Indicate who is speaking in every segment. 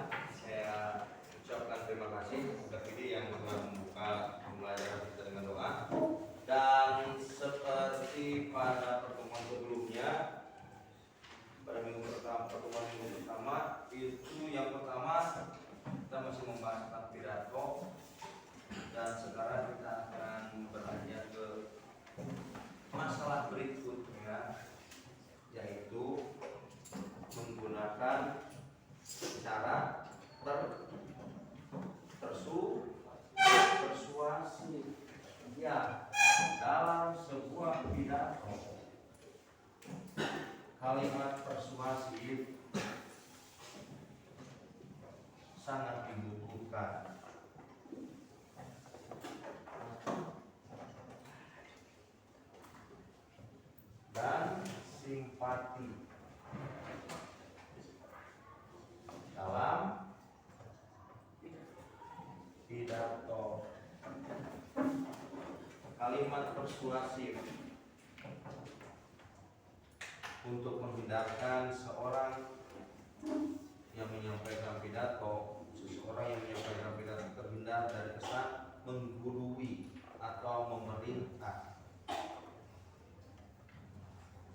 Speaker 1: semuanya, saya ucapkan terima kasih kepada Fidi yang telah membuka pembelajaran kita dengan doa. Dan seperti pada pertemuan sebelumnya, pada pertemuan minggu pertama itu yang pertama kita masih membahas tentang pidato, dan sekarang kita akan beranjak ke masalah berikutnya, yaitu menggunakan cara persuasi ya dalam sebuah pidato. Kalimat persuasif sangat dibutuhkan. Dan simpati dalam pidato. Kalimat persuasif untuk menghindarkan seorang yang menyampaikan pidato, seseorang yang menyampaikan pidato terhindar dari kesan menggurui atau memerintah.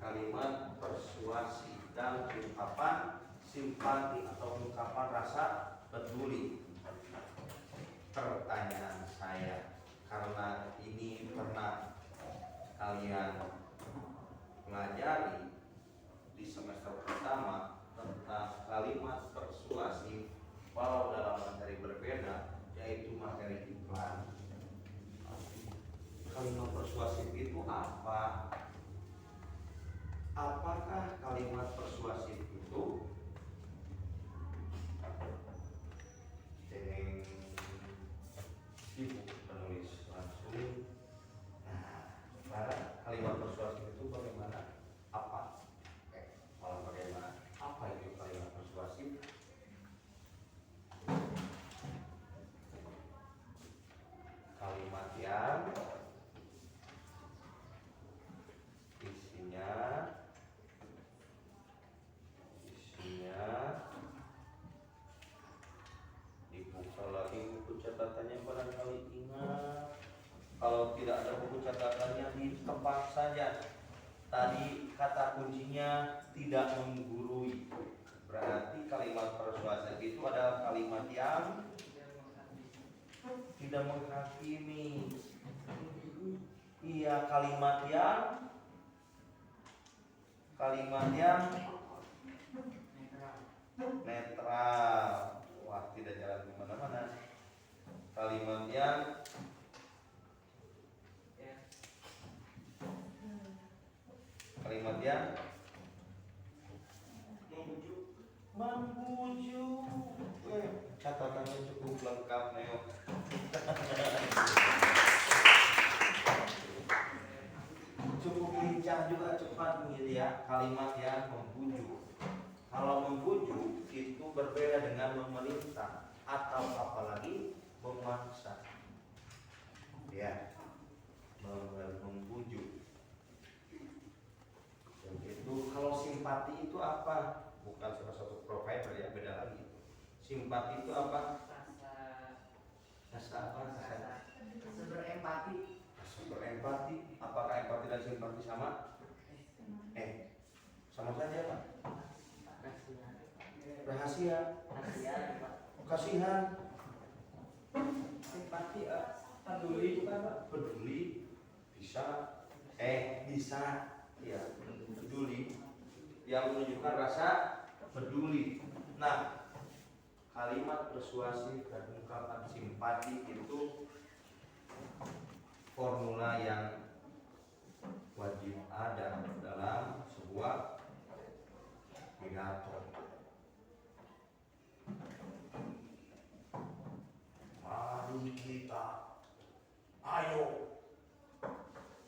Speaker 1: Kalimat persuasi dan ungkapan simpati atau ungkapan rasa peduli. Pertanyaan saya, karena ini pernah kalian pelajari di semester pertama tentang kalimat persuasif, walau dalam materi berbeda, yaitu materi iklan. Kalimat persuasif itu apa? Apakah kalimat persuasif itu ibu penulis langsung? Nah, kalimat persuasif itu bagaimana? Apa? Malah bagaimana? Apa itu kalimat persuasif? Kalimat yang isinya dibuka lagi buku catatannya, barangkali ingat. Kalau tidak ada buku catatannya, ditebak saja. Tadi kata kuncinya tidak menggurui. Berarti kalimat persuasif itu adalah kalimat yang tidak menghakimi. Iya, kalimat yang netral. Wah, tidak jalan kemana-mana. Kalimat yang membujuk. Catatannya cukup lengkap, Neo. Cukup lincah juga, cepat nih ya. Kalimat yang membujuk. Kalau membujuk itu berbeda dengan memerintah atau apalagi memaksa. Ya, membujuk. Itu kalau simpati itu apa? Bukan salah satu provider ya, beda lagi. Simpati itu apa? Rasa apa? Berempati. Apakah empati dan simpati sama? Sama saja Pak. Rahasia. Kasihan. Simpati peduli itu kan Pak? Peduli bisa ya, peduli yang menunjukkan rasa peduli. Nah, kalimat persuasif dan ungkapan simpati itu formula yang wajib ada dalam sebuah pidato. Mari kita, ayo,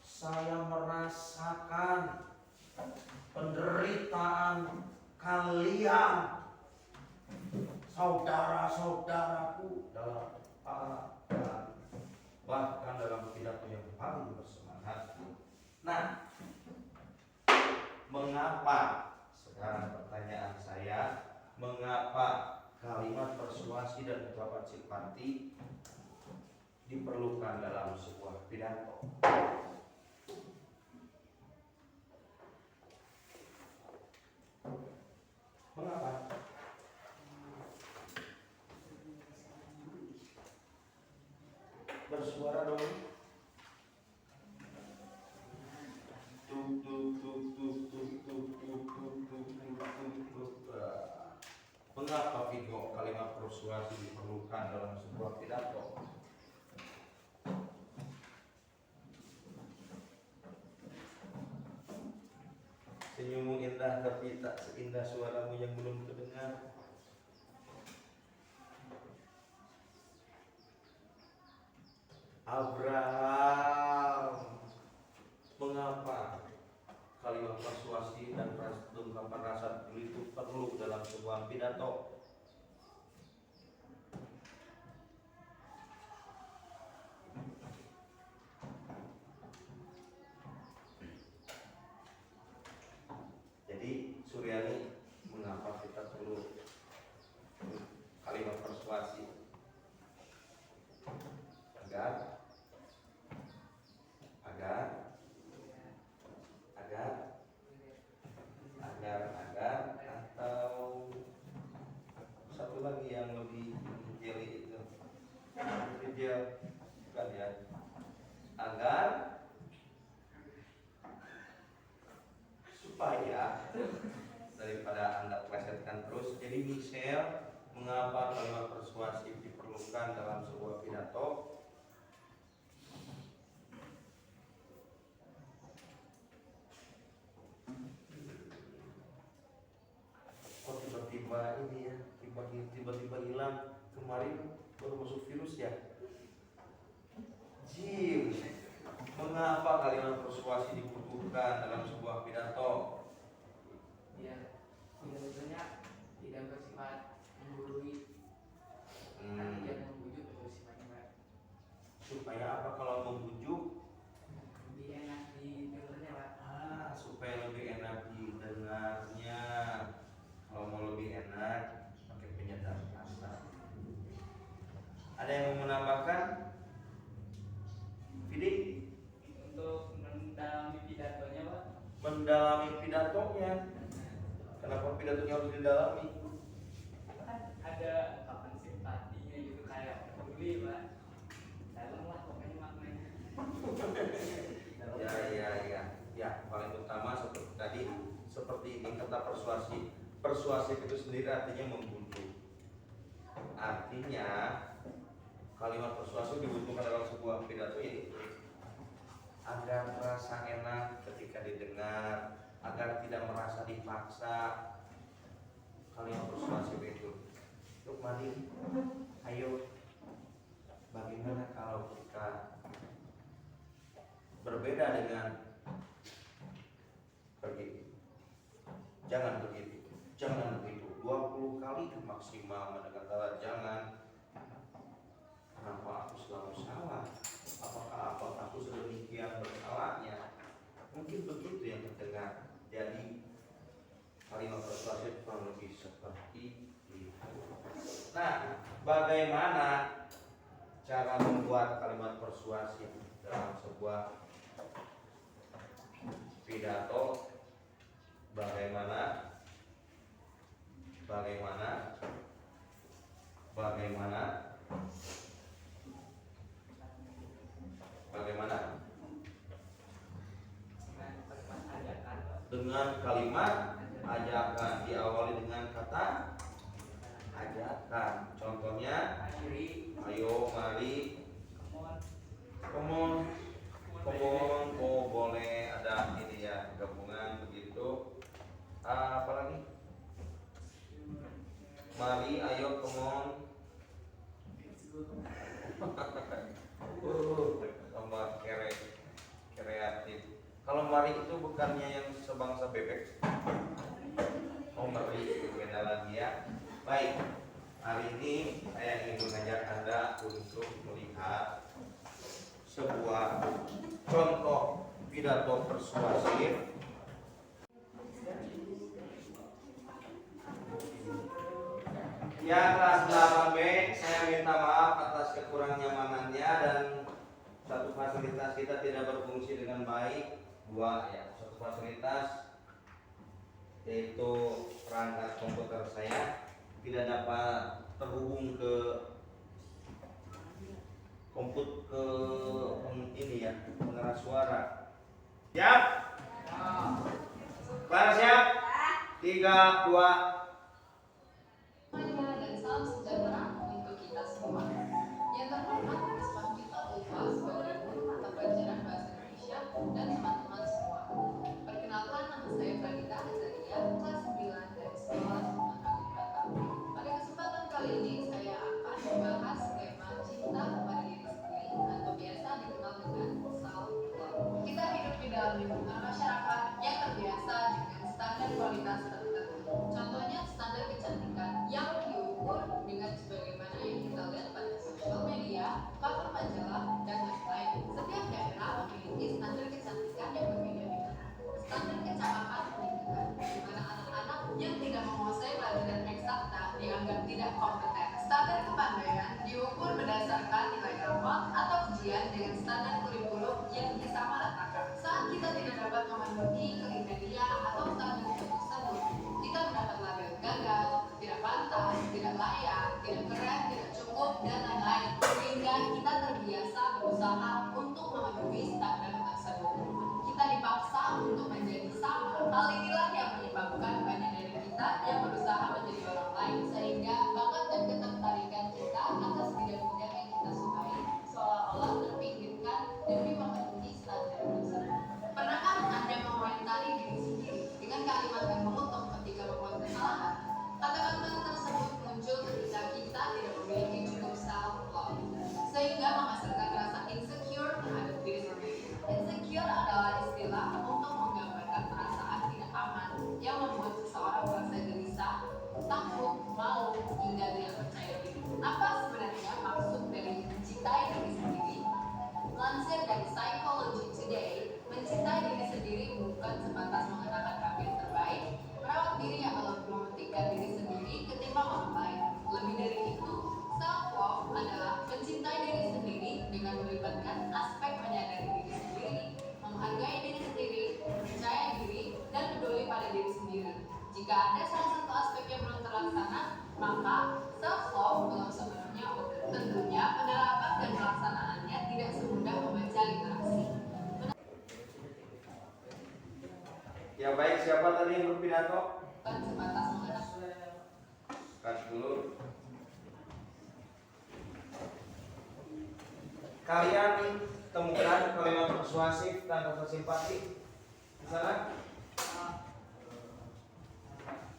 Speaker 1: saya merasakan penderitaan kalian, saudara-saudaraku, dalam bahkan dalam pidato yang paling bersemangat. Nah, mengapa? Sekarang pertanyaan saya, mengapa kalimat persuasi dan ucapan simpati diperlukan dalam sebuah pidato. Mengapa? Bersuara dong. Mengapa Vigo kalimat persuasi diperlukan dalam sebuah pidato? Senyummu indah tapi tak seindah suaramu yang belum terdengar. Abraham, mengapa kalimat persuasi dan ungkapan rasa itu perlu dalam sebuah pidato? Jadi Suryani, mengapa kita perlu kalimat persuasi? Agar atau satu lagi yang lebih jeli itu dia bukan ya, agar supaya daripada Anda plesetkan terus. Jadi Michelle, mengapa kalimat persuasi diperlukan dalam sebuah pidato? Kok tiba-tiba ini ya, tiba-tiba hilang. Kemarin baru masuk virus ya. Jim, mengapa kalimat persuasi dibutuhkan dalam sebuah pidato?
Speaker 2: Ya, sebetulnya tidak bersifat menggurui, tapi dia membujuk bersifat
Speaker 1: Supaya apa kalau membujuk?
Speaker 2: lebih enak didengarnya, Pak.
Speaker 1: Supaya lebih enak didengarnya. Kalau mau lebih enak, pakai penyedap rasa. Ada yang mau menambahkan? Fidi?
Speaker 2: Untuk mendalami pidatonya, Pak.
Speaker 1: Mendalami pidatonya. Kenapa pidatonya harus didalami?
Speaker 2: Kan ada ungkapan simpatinya gitu, kayak peduli, Pak. Dalam lah pokoknya maknanya.
Speaker 1: Ya, paling utama seperti tadi, seperti ini kata persuasi. Persuasif itu sendiri artinya membujuk. Artinya kalimat persuasi dibutuhkan dalam sebuah pidato ini agar merasa enak ketika didengar, agar tidak merasa dipaksa. Kalimat persuasif itu, yuk mari, ayo. Bagaimana kalau kita berbeda dengan pergi? Jangan begitu, jangan begitu. 20 kali maksimal mendengar kata jangan. Kenapa aku selalu salah? Apakah aku sedemikian bersalahnya? Mungkin begitu yang terdengar. Jadi kalimat persuasif kurang lebih seperti itu. Nah, bagaimana cara membuat kalimat persuasif dalam sebuah pidato? Bagaimana dengan kalimat ajakan, diawali dengan kata ajakan. Contohnya, ayo, mari, come on, oh boleh, ada ini ya, gabungan begitu. Apa lagi? Mari, ayo, come on. Tambah kreatif. Kalau mari itu bukannya yang sebangsa bebek. Oh, mari itu beda lagi ya. Baik, hari ini saya ingin mengajak Anda untuk melihat sebuah contoh pidato persuasif Ya, kelas 8B, saya minta maaf atas kekurang nyamanannya dan satu fasilitas kita tidak berfungsi dengan baik. Dua ya, satu fasilitas yaitu perangkat komputer saya tidak dapat terhubung ke ini ya, pengeras suara. Siap? Clara siap? 3, 2.
Speaker 3: Dan salam sejahtera untuk kita semua. Yang terhormat Risma Gita Ulfa sebagai guru mata pelajaran bahasa Indonesia dan teman-teman semua. Perkenalkan, nama saya Pradita Azaria, kelas 9 dari Sekolah Sunan Agung Batam. Pada kesempatan kali ini saya akan membahas tema cinta kepada diri sendiri atau biasa dikenal dengan self love. Kita hidup di dalam lingkungan masyarakat yang terbiasa dengan standar kualitas tertentu. Contohnya standar kecantikan yang diukur dengan sebagaimana yang kita lihat pada sosial media, cover majalah, dan lain-lain. Setiap daerah memiliki standar kecantikan yang berbeda-beda. Standar kecakapan pendidikan, di mana anak-anak yang tidak menguasai pelajaran eksakta dianggap tidak kompeten. Standar kepandaian diukur berdasarkan nilai rapot atau ujian dengan standar kurikulum yang disamaratakan. Saat kita tidak dapat memenuhi kriteria atau standar tersebut, kita mendapat label gagal, tidak pantas, tidak layak, tidak keren, tidak cukup, dan lain-lain. Sehingga kita terbiasa berusaha untuk memenuhi standar tersebut. Kita dipaksa untuk menjadi sama. Hal inilah yang menyebabkan banyak dari kita yang berusaha menjadi orang lain, sehingga bakat dan ketertarikan kita atas bidang-bidang yang kita sukai seolah-olah terpinggirkan demi memenuhi standar tersebut. Pernahkah Anda mengomentari diri sendiri dengan kalimat yang mengutuk ketika membuat kesalahan? Kata-kata tersebut muncul ketika kita tidak memiliki cukup self-love, sehingga menghasilkan rasa insecure terhadap diri sendiri. Insecure adalah istilah untuk menggambarkan perasaan tidak aman yang membuat seseorang merasa gelisah, takut, malu, hingga tidak percaya diri. Apa sebenarnya maksud dari mencintai diri sendiri? Lansir dari Psychology Today, mencintai diri sendiri bukan sebatas mengenakan kafir terbaik, merawat diri atau lebih mementingkan diri sendiri ketimbang orang lain. Lebih dari itu, self-love adalah mencintai diri sendiri dengan melibatkan aspek menyadari diri sendiri, menghargai diri sendiri, percaya diri, dan peduli pada diri sendiri. Jika ada salah satu aspek yang belum terlaksana, maka self-love belum sepenuhnya utuh. Tentunya penerapan dan pelaksanaannya tidak semudah membaca literasi.
Speaker 1: Ya baik, siapa tadi yang berpidato?
Speaker 3: Bukan sebatas mengenakan.
Speaker 1: Kasih dulu. Kalian temukan kalimat persuasif dan rasa simpati di sana?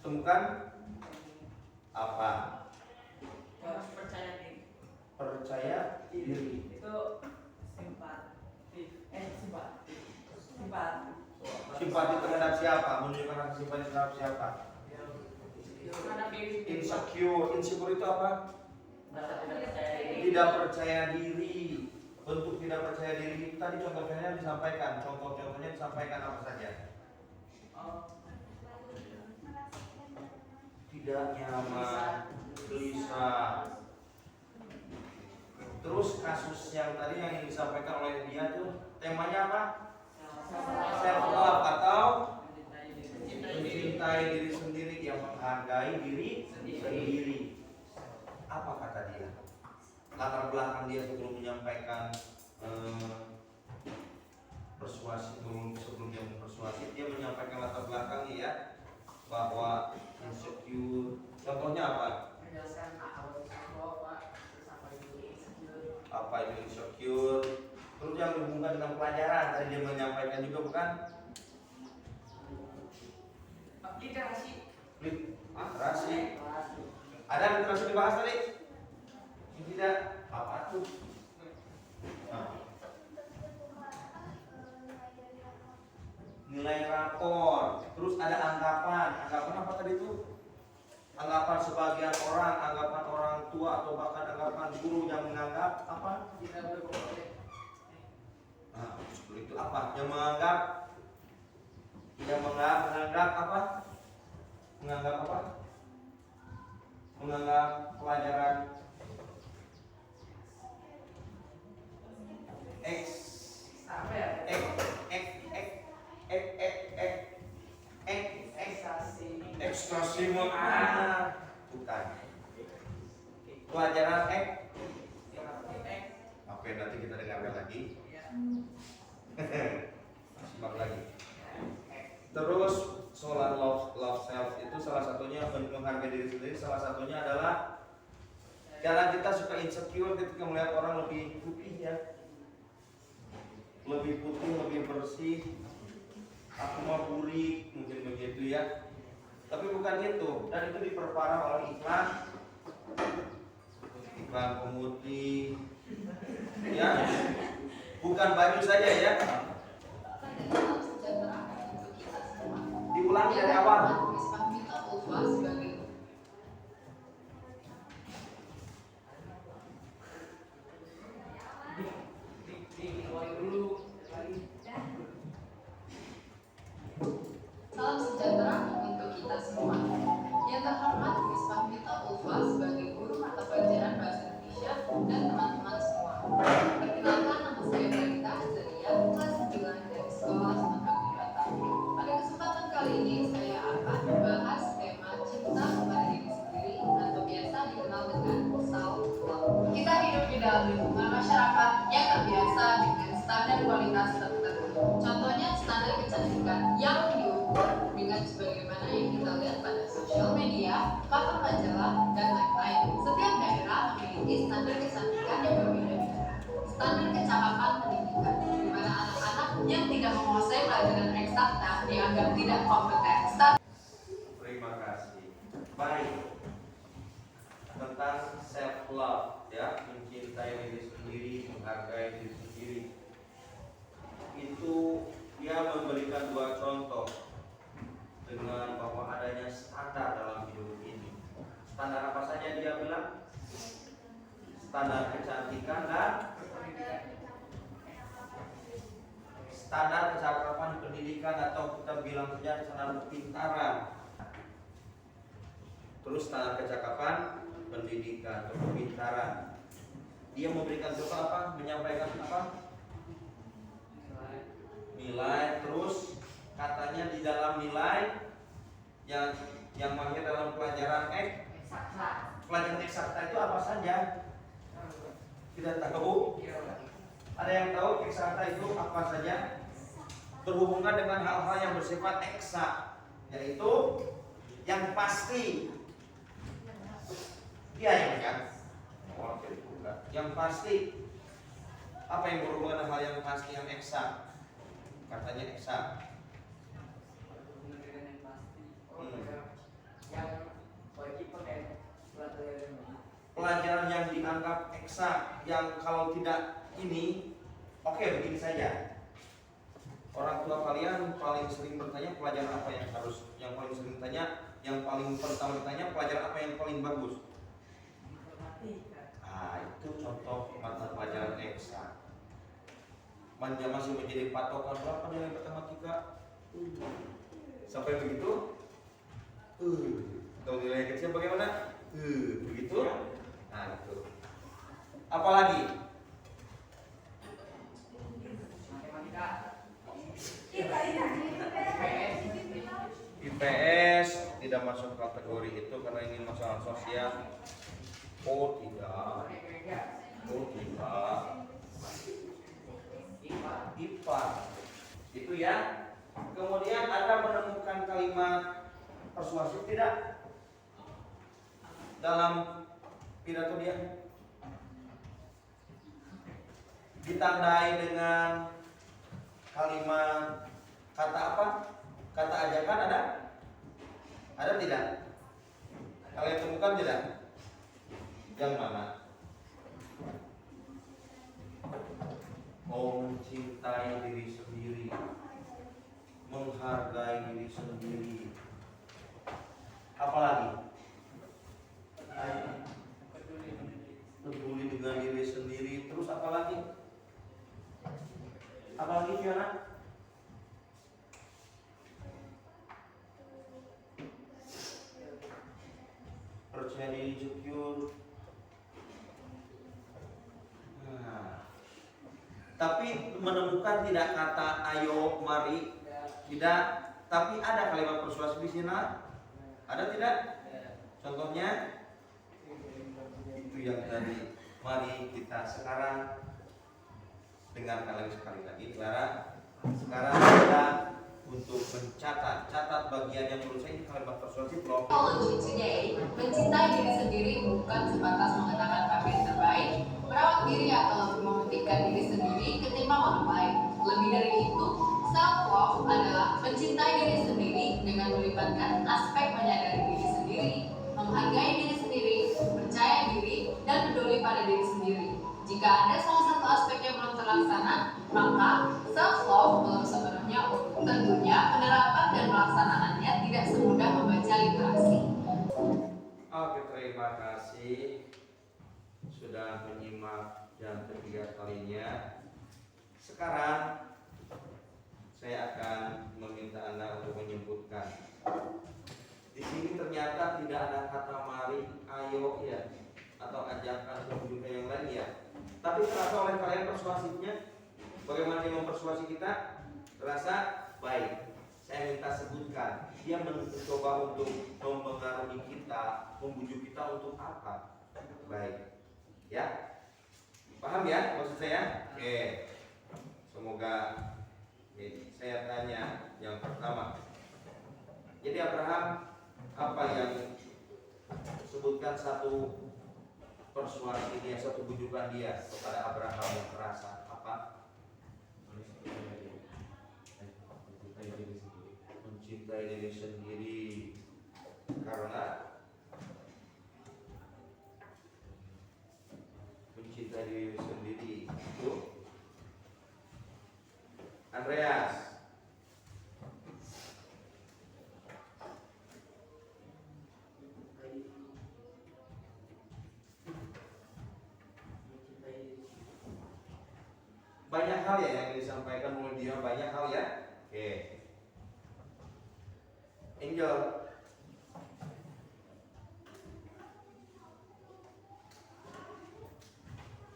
Speaker 1: Temukan apa?
Speaker 2: Percaya diri.
Speaker 1: Percaya diri.
Speaker 2: Itu simpati. Simpati.
Speaker 1: Simpati terhadap siapa? Menunjukkan rasa simpati terhadap siapa?
Speaker 2: Terhadap diri sendiri.
Speaker 1: Insecure. Insecure itu apa? Tidak percaya diri. Bentuk tidak percaya diri itu tadi contohnya disampaikan. Contoh-contohnya disampaikan apa saja? Tidak nyaman, gelisah. Terus kasus yang tadi yang disampaikan oleh dia tuh temanya apa? Self love atau mencintai diri sendiri, yang menghargai diri sendiri. Apa kata dia? Latar belakang dia sebelum menyampaikan persuasi, sebelum dia mempersuasi, dia menyampaikan latar belakangnya ya, bahwa insecure. Contohnya apa?
Speaker 2: Menjelaskan
Speaker 1: Apa itu insecure? Terus yang dihubungkan dengan pelajaran tadi dia menyampaikan juga bukan?
Speaker 2: literasi.
Speaker 1: Literasi. Ada literasi dibahas tadi? Tidak. Apa tuh? Nah. Nilai rapor. Terus ada anggapan. Anggapan apa tadi itu? Anggapan sebagian orang, anggapan orang tua atau bahkan anggapan guru yang menganggap apa?
Speaker 2: Tidak berboleh.
Speaker 1: Nah, seperti itu apa? Yang menganggap apa? Menganggap apa? menganggap pelajaran X
Speaker 2: Apa ya?
Speaker 1: ekstasi bukan pelajaran X. Oke, nanti kita dengarkan lagi. Simak lagi. Terus soal love self itu salah satunya menghargai diri sendiri. Salah satunya adalah karena kita suka insecure ketika melihat orang lebih putih ya, lebih putih, lebih bersih. Aku mah burik, mungkin begitu ya. Tapi bukan itu, dan itu diperparah oleh iklan pemutih, ya. Bukan baju saja ya.
Speaker 3: Salam sejahtera untuk kita semua.
Speaker 1: Diulang
Speaker 3: Yang
Speaker 1: dari awal.
Speaker 3: terhormat Miss Fahmita Ulfa sebagai Salam sejahtera untuk kita semua. Yang terhormat Miss Fahmita Ulfa sebagai guru mata pelajaran bahasa Indonesia dan teman-teman semua. Perkenalkan, nama saya Balita Azaria, kelas 9 dari Sekolah Semangat Bata. Pada kesempatan kali ini saya akan membahas tema cinta kepada diri sendiri atau biasa dikenal dengan self-love. Kita hidup di dalam lingkungan masyarakat yang terbiasa dengan standar kualitas tertentu. Contohnya standar kecantikan yang diukur dengan sebagaimana yang kita lihat pada sosial media, cover majalah, dan lain-lain. Setiap daerah memiliki standar kecantikan yang berbeda-beda. Standar kecakapan pendidikan, di mana anak-anak yang tidak menguasai pelajaran eksakta dianggap tidak kompeten.
Speaker 1: Terima kasih. Baik. Tentang self love ya, mencintai diri sendiri, menghargai diri sendiri. Itu dia memberikan dua contoh dengan bahwa adanya standar dalam hidup ini. Standar apa saja dia bilang? Standar kecantikan dan standar kecakapan pendidikan, atau kita bilang saja standar kepintaran. Terus standar kecakapan pendidikan atau kepintaran. Dia memberikan contoh apa? Menyampaikan apa? Nilai. Terus katanya di dalam nilai yang mahir dalam pelajaran pelajaran eksakta itu apa saja? Kita tahu. Ada yang tahu eksakta itu apa saja? Berhubungan dengan hal-hal yang bersifat eksak, yaitu yang pasti. Iya yang kan? Oh, bukan. Yang pasti. Apa yang berhubungan dengan hal yang pasti, yang eksak? Katanya eksak. Pelajaran yang dianggap eksak, yang kalau tidak ini, oke, begini saja. Orang tua kalian paling sering bertanya pelajaran apa yang paling sering bertanya, yang paling pertama bertanya pelajaran apa yang paling bagus. Itu contoh mata pelajaran eksak. Masih menjadi patokan berapa nilai matematika? Sampai begitu? Tahu nilai kecil bagaimana? Begitu? Nah, itu. Apalagi? IPS tidak masuk kategori itu karena ini masalah sosial. Oh tidak. IPA itu ya. Kemudian Anda menemukan kalimat persuasif tidak dalam pidato dia? Ditandai dengan kalimat kata apa? Kata ajakan ada? Ada tidak? Kalian temukan tidak? Yang mana? Mau mencintai diri sendiri, menghargai diri sendiri. Apalagi? Peduli dengan diri sendiri. Terus apalagi? Apalagi Fiona? Percaya diri tapi menemukan tidak kata ayo, mari, tidak, tapi ada kalimat persuasif di sini. Ada tidak? Contohnya itu yang tadi. Mari kita sekarang dengarkan lagi sekali lagi, Clara. Sekarang kita untuk catat bagian yang menurut saya ini kalimat persuasif loh.
Speaker 3: Psychology today, mencintai diri sendiri bukan sebatas mengenakan pakaian terbaik, merawat diri atau lebih mementingkan diri sendiri ketimbang orang lain. Lebih dari itu, self-love adalah mencintai diri sendiri dengan melibatkan aspek menyadari diri sendiri, menghargai diri sendiri, percaya diri, dan peduli pada diri sendiri. Jika ada salah satu aspek yang belum terlaksana, maka self-love belum sepenuhnya utuh. Tentunya penerapan dan pelaksanaannya tidak semudah membaca literasi.
Speaker 1: Oke, terima kasih sudah menyimak yang ketiga kalinya. Sekarang saya akan meminta Anda untuk menyebutkan. Di sini ternyata tidak ada kata mari, ayo ya, atau ajakan atau juga yang lain ya. Tapi terasa oleh kalian persuasifnya, bagaimana dia mempersuasi kita? Terasa baik. Saya minta sebutkan, dia mencoba untuk mempengaruhi kita, membujuk kita untuk apa? Baik, ya, paham ya maksud saya? Oke, semoga saya tanya yang pertama. Jadi Abraham, apa yang sebutkan satu persuasi dia, satu bujukan dia kepada Abraham yang terasa apa? Mencintai diri sendiri karena mencintai diri sendiri itu Andreas. Banyak hal ya yang disampaikan oleh dia, banyak hal ya. Oke. Angel.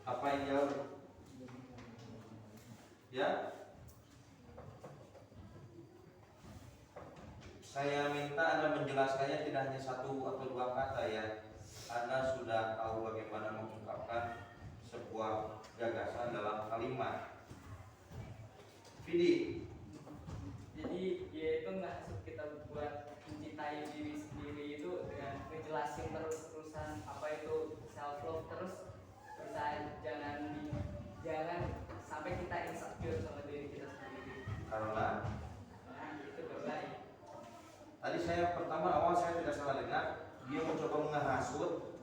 Speaker 1: Apa Angel? Ya. Saya minta Anda menjelaskannya tidak hanya satu atau dua kata ya. Anda sudah tahu bagaimana mengungkapkan sebuah gagasan dalam kalimat. Vidi.
Speaker 2: Jadi ya itu nggak kita buat mencintai diri sendiri itu dengan ngejelasin terus-terusan apa itu self love, terus jangan sampai kita insecure sama diri kita sendiri.
Speaker 1: Karena
Speaker 2: Itu baik.
Speaker 1: tadi saya pertama awal saya tidak salah dengar, dia mencoba menghasut.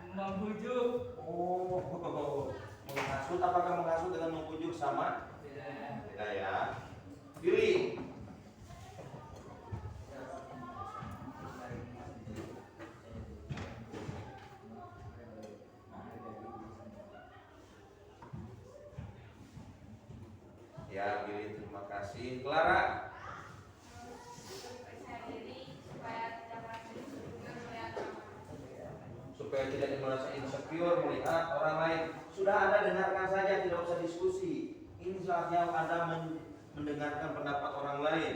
Speaker 2: Membujuk.
Speaker 1: Oh, menghasut. Apakah menghasut dengan membujuk sama? Tidak ya. Billy. Ya, Billy, terima kasih. Clara. Supaya tidak merasa insecure melihat orang lain. Sudah Anda dengarkan saja, tidak usah diskusi. Ini saatnya Anda mendengarkan pendapat orang lain.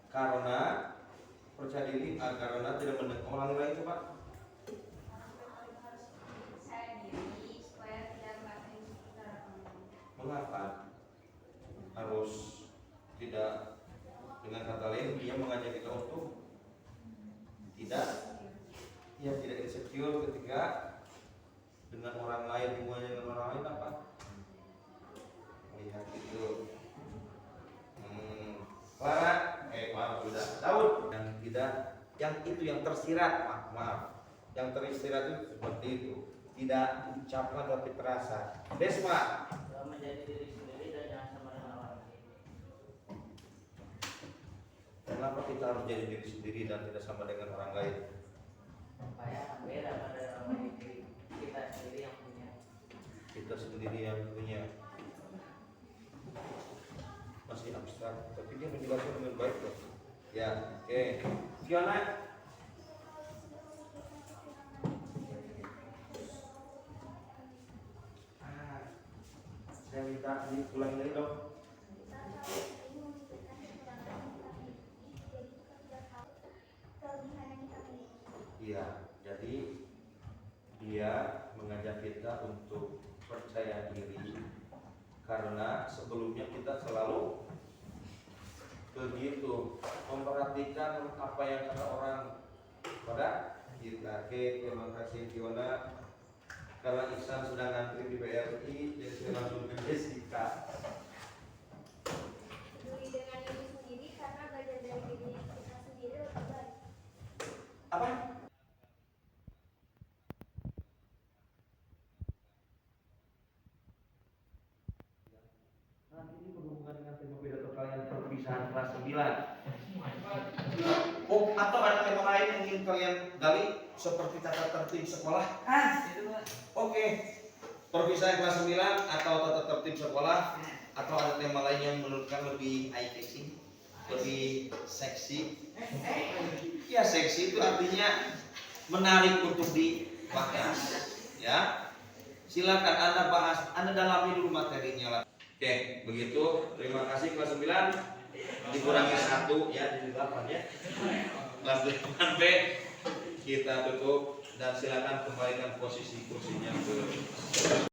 Speaker 1: Karena percaya diri, karena tidak mendengar orang lain. Coba. Mengapa harus tidak, dengan kata lain dia mengajak kita untuk tidak insecure ketika dengan orang lain, hubungannya dengan orang lain apa? Lihat itu. Clara, maaf sudah. Daud yang itu yang tersirat, maaf. Yang tersirat itu seperti itu. Tidak ucapkan tapi terasa. Desma.
Speaker 4: Menjadi diri sendiri dan jangan sama dengan orang lain.
Speaker 1: Kenapa kita harus jadi diri sendiri dan tidak sama dengan orang lain?
Speaker 4: Supaya beda pada orang lain, kita sendiri yang punya.
Speaker 1: Kita sendiri yang punya. Masih abstrak, tapi dia menjelaskan dengan baik loh. Ya, oke. Fiona. Kak, diulangi lagi dong. Iya, jadi dia mengajak kita untuk percaya diri karena sebelumnya kita selalu begitu memperhatikan apa yang kata orang pada kita. Oke, terima kasih Fiona. Karena Iksan sudah ngantri di BRI, jadi saya langsung ke Jessica.
Speaker 5: Peduli dengan diri sendiri karena belajar dari diri kita sendiri lebih baik.
Speaker 1: Apa? Nah, ini berhubungan dengan tema pidato kalian perpisahan kelas 9. Oh, atau ada tema lain yang ingin kalian gali seperti tata tertib sekolah?
Speaker 2: Itu Pak.
Speaker 1: Oke. Perpisahan kelas 9 atau tata tertib sekolah atau ada tema lain yang menurut kalian lebih eye-catching, lebih seksi? Ya, seksi itu artinya menarik untuk dibahas. Ya. Silakan Anda bahas, Anda dalami dulu materinya lah. Oke, begitu. Terima kasih kelas 9. Dikurangi 1 ya, jadi 8 ya. Kelas 8B kita tutup dan silakan kembalikan posisi kursinya ke